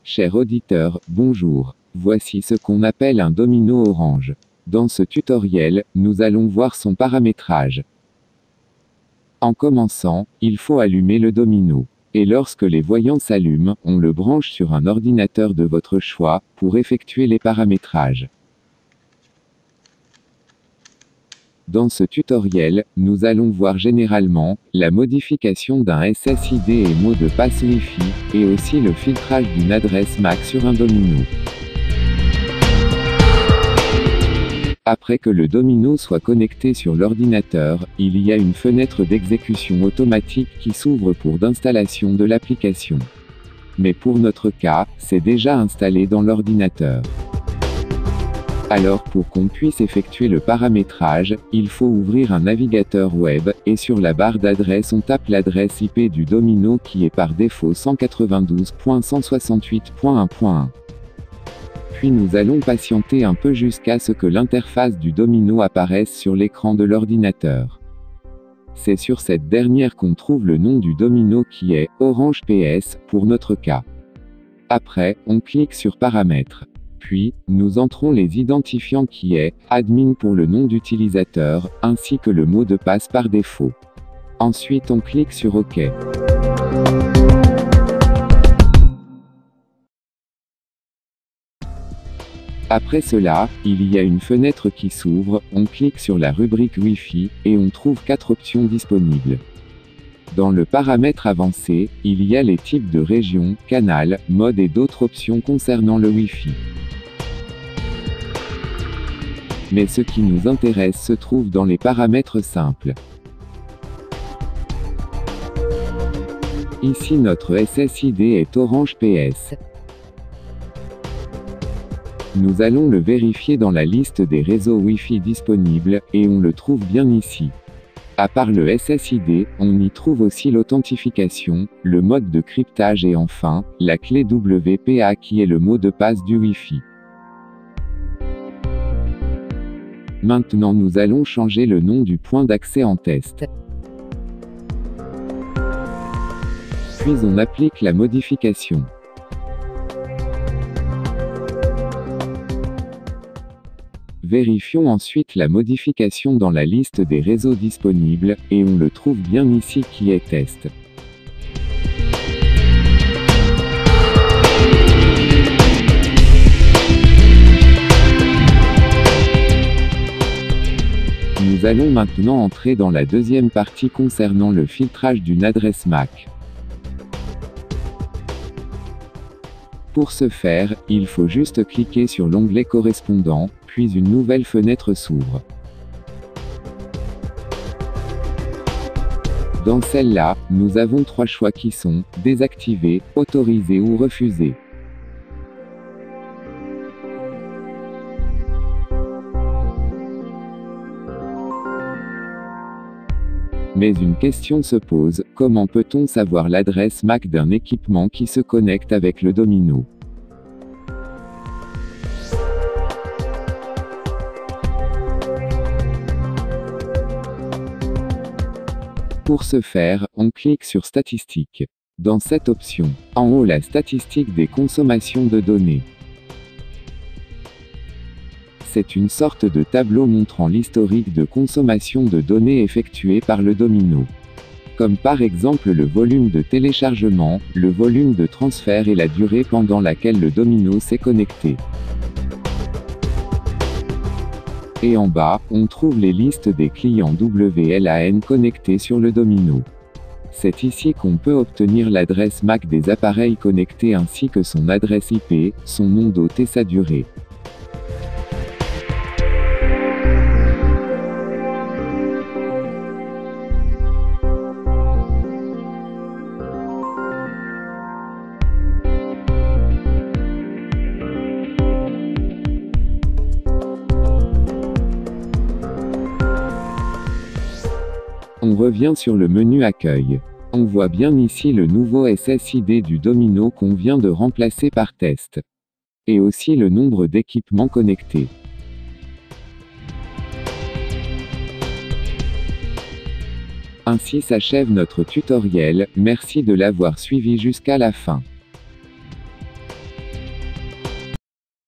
Cher auditeur, bonjour. Voici ce qu'on appelle un domino orange. Dans ce tutoriel, nous allons voir son paramétrage. En commençant, il faut allumer le domino. Et lorsque les voyants s'allument, on le branche sur un ordinateur de votre choix, pour effectuer les paramétrages. Dans ce tutoriel, nous allons voir généralement, la modification d'un SSID et mot de passe Wi-Fi, et aussi le filtrage d'une adresse MAC sur un domino. Après que le domino soit connecté sur l'ordinateur, il y a une fenêtre d'exécution automatique qui s'ouvre pour d'installation de l'application. Mais pour notre cas, c'est déjà installé dans l'ordinateur. Alors pour qu'on puisse effectuer le paramétrage, il faut ouvrir un navigateur web, et sur la barre d'adresse on tape l'adresse IP du domino qui est par défaut 192.168.1.1. Puis nous allons patienter un peu jusqu'à ce que l'interface du domino apparaisse sur l'écran de l'ordinateur. C'est sur cette dernière qu'on trouve le nom du domino qui est Orange PS pour notre cas. Après, on clique sur Paramètres. Puis, nous entrons les identifiants qui est admin pour le nom d'utilisateur, ainsi que le mot de passe par défaut. Ensuite on clique sur OK. Après cela, il y a une fenêtre qui s'ouvre, on clique sur la rubrique Wi-Fi, et on trouve 4 options disponibles. Dans le paramètre avancé, il y a les types de région, canal, mode et d'autres options concernant le Wi-Fi. Mais ce qui nous intéresse se trouve dans les paramètres simples. Ici notre SSID est Orange PS. Nous allons le vérifier dans la liste des réseaux Wi-Fi disponibles, et on le trouve bien ici. À part le SSID, on y trouve aussi l'authentification, le mode de cryptage et enfin, la clé WPA qui est le mot de passe du Wi-Fi. Maintenant nous allons changer le nom du point d'accès en test. Puis on applique la modification. Vérifions ensuite la modification dans la liste des réseaux disponibles, et on le trouve bien ici qui est test. Nous allons maintenant entrer dans la deuxième partie concernant le filtrage d'une adresse MAC. Pour ce faire, il faut juste cliquer sur l'onglet correspondant, puis une nouvelle fenêtre s'ouvre. Dans celle-là, nous avons 3 choix qui sont désactiver, autoriser ou refuser. Mais une question se pose, comment peut-on savoir l'adresse MAC d'un équipement qui se connecte avec le domino? Pour ce faire, on clique sur Statistiques. Dans cette option, en haut la statistique des consommations de données. C'est une sorte de tableau montrant l'historique de consommation de données effectuées par le domino. Comme par exemple le volume de téléchargement, le volume de transfert et la durée pendant laquelle le domino s'est connecté. Et en bas, on trouve les listes des clients WLAN connectés sur le domino. C'est ici qu'on peut obtenir l'adresse MAC des appareils connectés ainsi que son adresse IP, son nom d'hôte et sa durée. On revient sur le menu Accueil. On voit bien ici le nouveau SSID du domino qu'on vient de remplacer par test. Et aussi le nombre d'équipements connectés. Ainsi s'achève notre tutoriel, merci de l'avoir suivi jusqu'à la fin.